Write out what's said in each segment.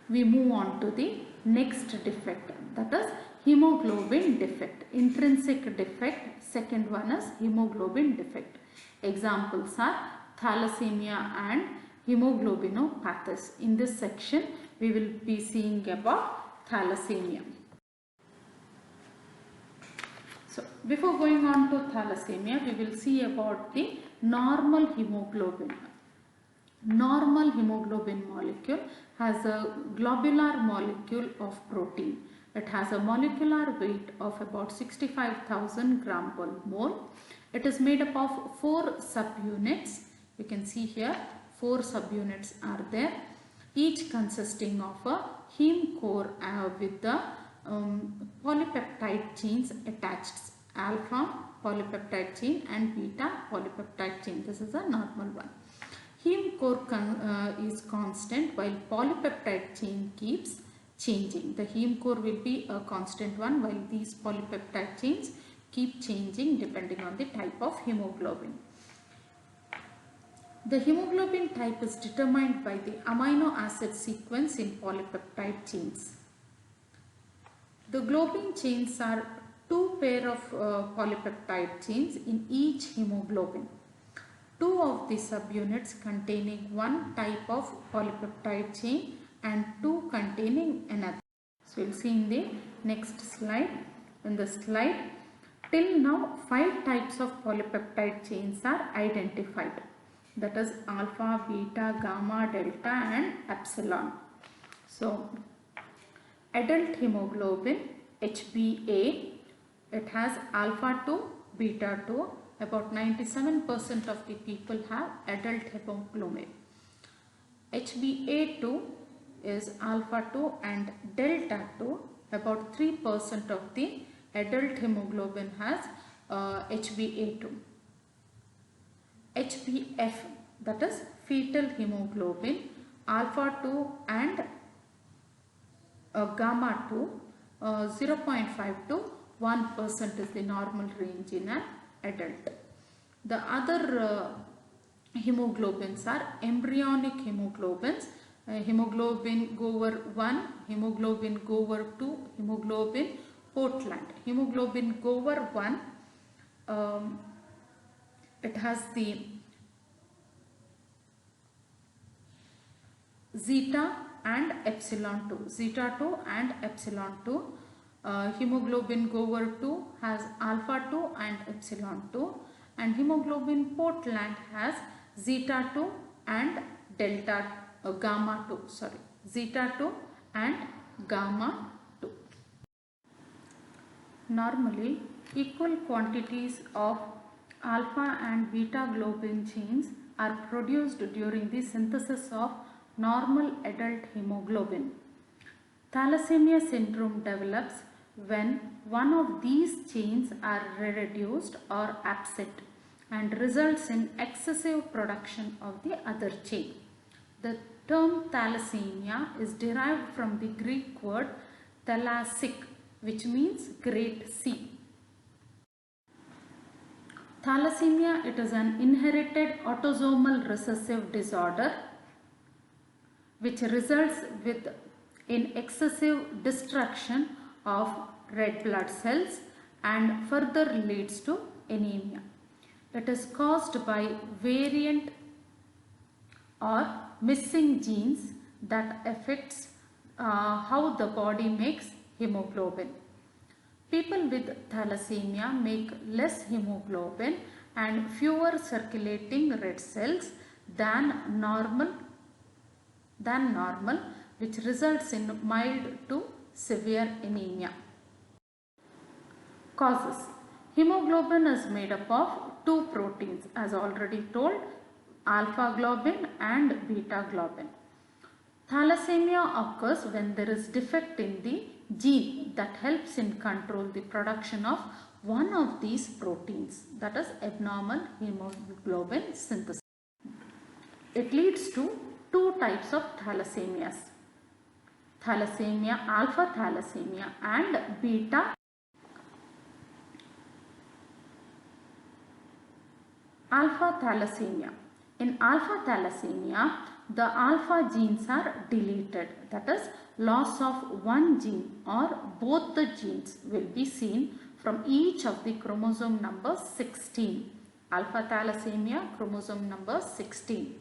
we move on to the next defect, that is hemoglobin defect. Intrinsic defect, second one is hemoglobin defect. Examples are thalassemia and hemoglobinopathies. In this section we will be seeing about thalassemia. So before going on to thalassemia, we will see about the normal hemoglobin. Normal hemoglobin molecule has a globular molecule of protein. It has a molecular weight of about 65,000 gram per mole. It is made up of 4 subunits. You can see here 4 subunits are there, each consisting of a heme core with the polypeptide chains attached, alpha polypeptide chain and beta polypeptide chain. This is a normal one. Heme core is constant while polypeptide chain keeps changing. The heme core will be a constant one while these polypeptide chains keep changing depending on the type of hemoglobin. The hemoglobin type is determined by the amino acid sequence in polypeptide chains. The globin chains are 2 pair of polypeptide chains in each hemoglobin. 2 of the subunits containing one type of polypeptide chain and 2 containing another. So we will see in the next slide. In the slide, till now 5 types of polypeptide chains are identified. That is alpha, beta, gamma, delta and epsilon. So adult hemoglobin HbA, it has alpha 2, beta 2. About 97% of the people have adult hemoglobin. HbA2 is alpha 2 and delta 2. About 3% of the adult hemoglobin has HbA2. HbF, that is fetal hemoglobin, alpha 2 and gamma 2, 0.5 to 1% is the normal range in an adult. The other hemoglobins are embryonic hemoglobins. Hemoglobin Gower 1, hemoglobin Gower 2, hemoglobin Portland. Hemoglobin Gower 1, it has the zeta and epsilon 2. Zeta 2 and epsilon 2. Hemoglobin Gower 2 has alpha 2 and epsilon 2, and hemoglobin Portland has zeta 2 and delta gamma 2, zeta 2 and gamma 2. Normally equal quantities of alpha and beta globin chains are produced during the synthesis of normal adult hemoglobin. Thalassemia syndrome develops when one of these chains are reduced or absent and results in excessive production of the other chain. The term thalassemia is derived from the Greek word thalassic, which means great sea. Thalassemia, it is an inherited autosomal recessive disorder which results in excessive destruction of red blood cells and further leads to anemia. It is caused by variant or missing genes that affects how the body makes hemoglobin. People with thalassemia make less hemoglobin and fewer circulating red cells than normal, which results in mild to severe anemia. Causes. Hemoglobin is made up of 2 proteins, as already told, alpha globin and beta globin. Thalassemia occurs when there is defect in the gene that helps in control the production of one of these proteins, that is abnormal hemoglobin synthesis. It leads to 2 types of thalassemias: thalassemia, alpha thalassemia and beta alpha thalassemia. In alpha thalassemia, the alpha genes are deleted, that is loss of one gene or both the genes will be seen from each of the chromosome number 16, alpha thalassemia chromosome number 16,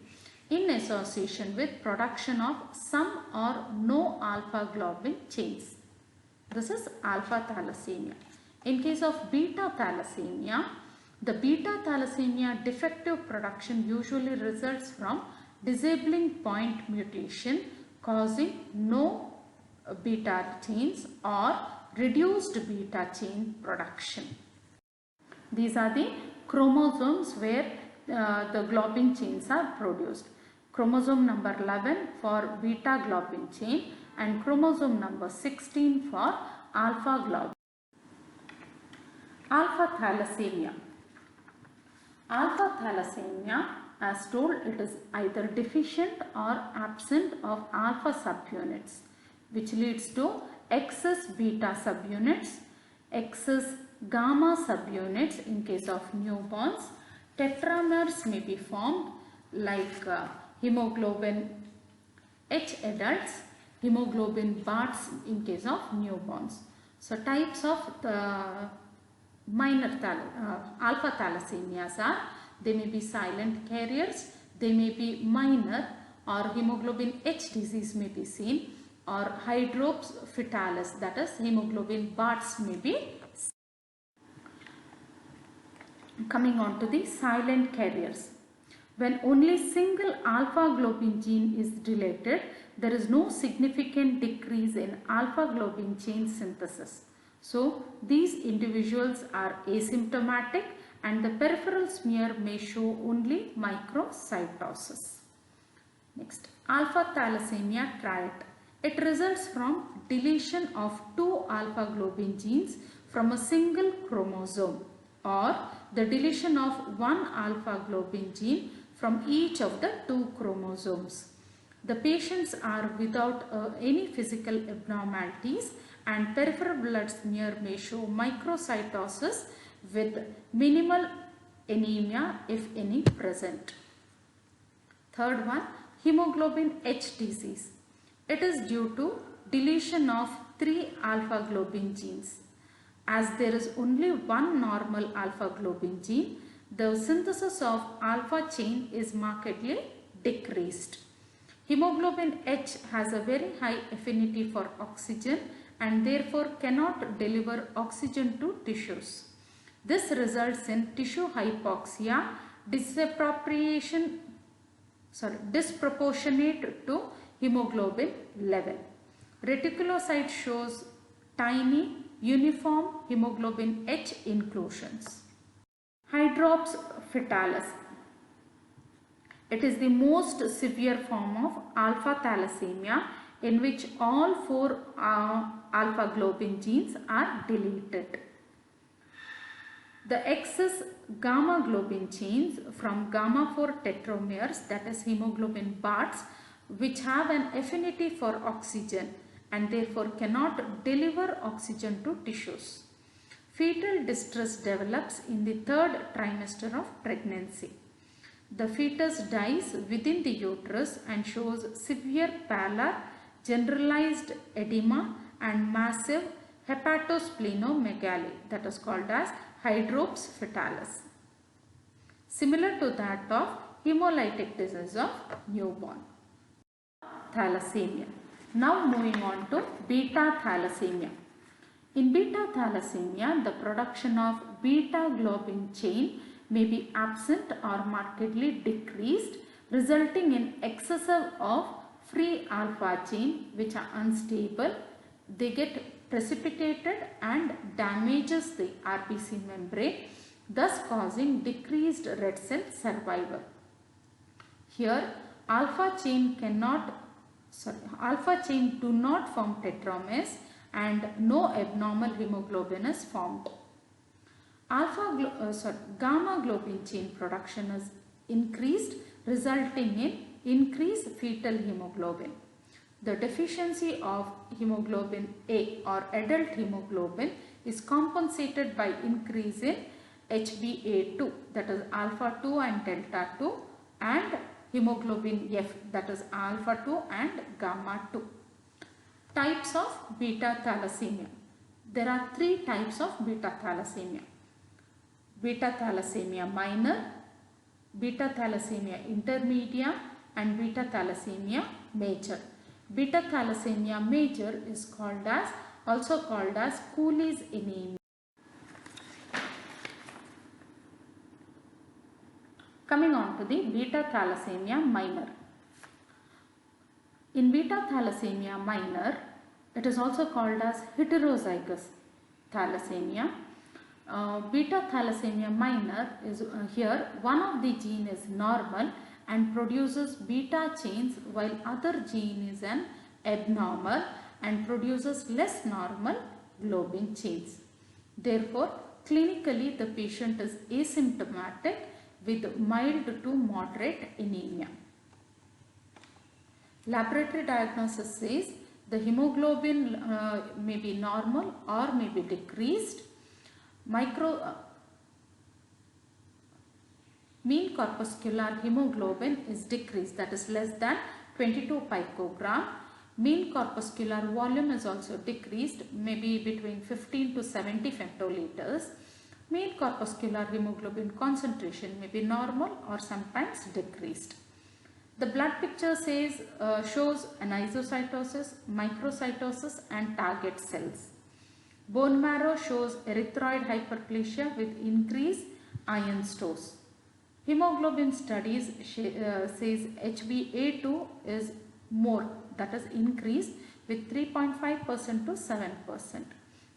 in association with production of some or no alpha globin chains. This is alpha thalassemia. In case of beta thalassemia, the beta thalassemia defective production usually results from disabling point mutation causing no beta chains or reduced beta chain production. These are the chromosomes where the globin chains are produced. Chromosome number 11 for beta globin chain and chromosome number 16 for alpha globin. Alpha thalassemia. Alpha thalassemia, as told, it is either deficient or absent of alpha subunits, which leads to excess beta subunits, excess gamma subunits in case of newborns. Tetramers may be formed like hemoglobin H adults, hemoglobin Barts in case of newborns. So types of the minor alpha thalassemias are, they may be silent carriers, they may be minor, or hemoglobin H disease may be seen, or hydrops fetalis, that is hemoglobin Barts may be seen. Coming on to the silent carriers. When only single alpha globin gene is deleted, there is no significant decrease in alpha globin chain synthesis. So these individuals are asymptomatic and the peripheral smear may show only microcytosis. Next, alpha thalassemia triad. It results from deletion of two alpha globin genes from a single chromosome or the deletion of one alpha globin gene from each of the two chromosomes. The patients are without any physical abnormalities and peripheral blood smear may show microcytosis with minimal anemia if any present. Third one, hemoglobin H disease. It is due to deletion of 3 alpha globin genes. As there is only one normal alpha globin gene, the synthesis of alpha chain is markedly decreased. Hemoglobin H has a very high affinity for oxygen and therefore cannot deliver oxygen to tissues. This results in tissue hypoxia disproportionate to hemoglobin level. Reticulocyte shows tiny uniform hemoglobin H inclusions. Hydrops fetalis. It is the most severe form of alpha thalassemia in which all 4 alpha globin genes are deleted. The excess gamma globin chains from gamma 4 tetramers, that is hemoglobin Barts, which have an affinity for oxygen and therefore cannot deliver oxygen to tissues. Fetal distress develops in the 3rd trimester of pregnancy. The fetus dies within the uterus and shows severe pallor, generalized edema and massive hepatosplenomegaly, that is called as hydrops fetalis, similar to that of hemolytic disease of newborn. Thalassemia. Now moving on to beta thalassemia. In beta thalassemia, the production of beta globin chain may be absent or markedly decreased, resulting in excessive of free alpha chain which are unstable. They get precipitated and damages the RBC membrane, thus causing decreased red cell survival. Here alpha chain do not form tetramers and no abnormal hemoglobin is formed. Gamma globin chain production is increased, resulting in increased fetal hemoglobin. The deficiency of hemoglobin A or adult hemoglobin is compensated by increase in HbA2, that is alpha 2 and delta 2, and hemoglobin F, that is alpha 2 and gamma 2. Types of beta thalassemia. There are 3 types of beta thalassemia. Beta thalassemia minor, beta thalassemia intermedia and beta thalassemia major. Beta thalassemia major is also called as Cooley's anemia. Coming on to the beta thalassemia minor. In beta thalassemia minor, it is also called as heterozygous thalassemia. Beta thalassemia minor is here one of the gene is normal and produces beta chains, while other gene is an abnormal and produces less normal globin chains. Therefore, clinically the patient is asymptomatic with mild to moderate anemia. Laboratory diagnosis says the hemoglobin may be normal or may be decreased. Mean corpuscular hemoglobin is decreased, that is less than 22 picogram. Mean corpuscular volume is also decreased, maybe between 15 to 70 femtoliters. Mean corpuscular hemoglobin concentration may be normal or sometimes decreased. The blood picture shows anisocytosis, microcytosis and target cells. Bone marrow shows erythroid hyperplasia with increased iron stores. Hemoglobin studies says HbA2 is more, that is increased with 3.5% to 7%.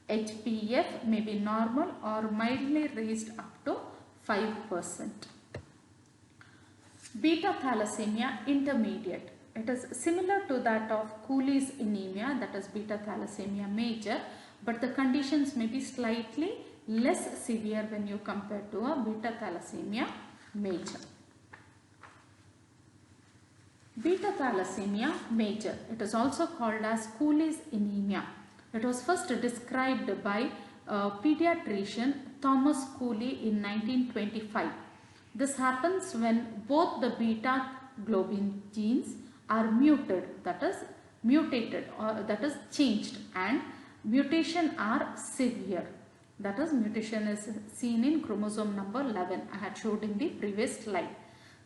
HbF may be normal or mildly raised up to 5%. Beta thalassemia intermediate. It is similar to that of Cooley's anemia, that is beta thalassemia major, but the conditions may be slightly less severe when you compare to a beta thalassemia major. Beta thalassemia major. It is also called as Cooley's anemia. It was first described by pediatrician Thomas Cooley in 1925. This happens when both the beta globin genes are mutated, or that is changed, and mutation are severe. That is, mutation is seen in chromosome number 11. I had showed in the previous slide.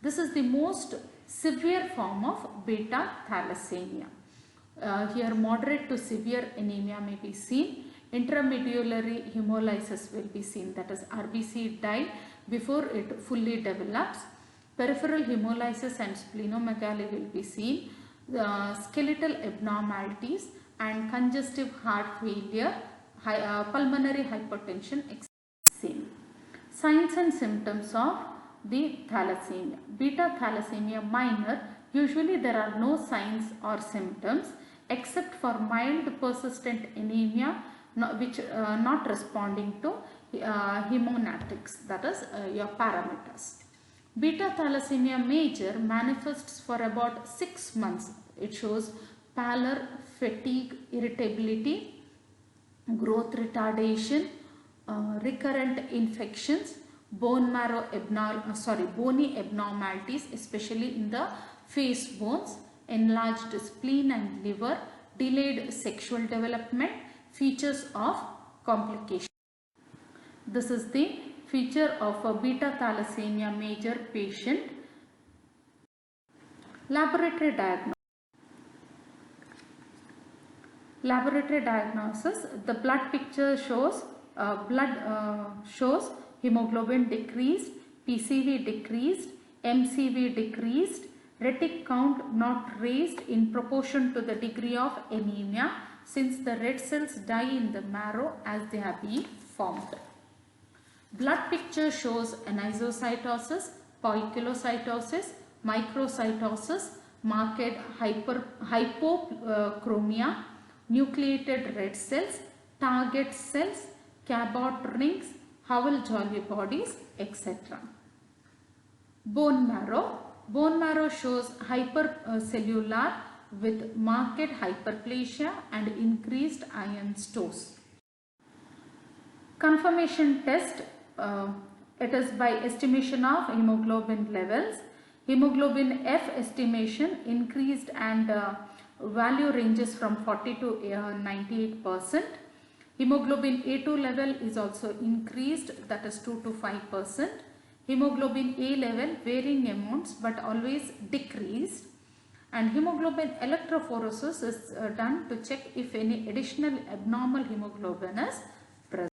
This is the most severe form of beta thalassemia. Here moderate to severe anemia may be seen. Intramedullary hemolysis will be seen, that is RBC die before it fully develops. Peripheral hemolysis and splenomegaly will be seen. Skeletal abnormalities and congestive heart failure, pulmonary hypertension seen. Signs and symptoms of the thalassemia. Beta thalassemia minor, usually there are no signs or symptoms except for mild persistent anemia which not responding to hemonatics, that is your parameters. Beta thalassemia major manifests for about 6 months. It shows pallor, fatigue, irritability, growth retardation, recurrent infections, bony abnormalities, especially in the face bones, enlarged spleen and liver, delayed sexual development, features of complication. This is the feature of a beta thalassemia major patient. Laboratory diagnosis. The blood picture shows hemoglobin decreased, PCV decreased, MCV decreased, retic count not raised in proportion to the degree of anemia, since the red cells die in the marrow as they have been formed. Blood picture shows anisocytosis, poikilocytosis, microcytosis, marked hypochromia, nucleated red cells, target cells, Cabot rings, Howell-Jolly bodies, etc. Bone marrow shows hypercellular with marked hyperplasia and increased iron stores. Confirmation test, it is by estimation of hemoglobin levels. Hemoglobin F estimation increased and value ranges from 40 to 98%. Hemoglobin A2 level is also increased, that is 2 to 5%. Hemoglobin A level varying amounts but always decreased. And hemoglobin electrophoresis is done to check if any additional abnormal hemoglobin is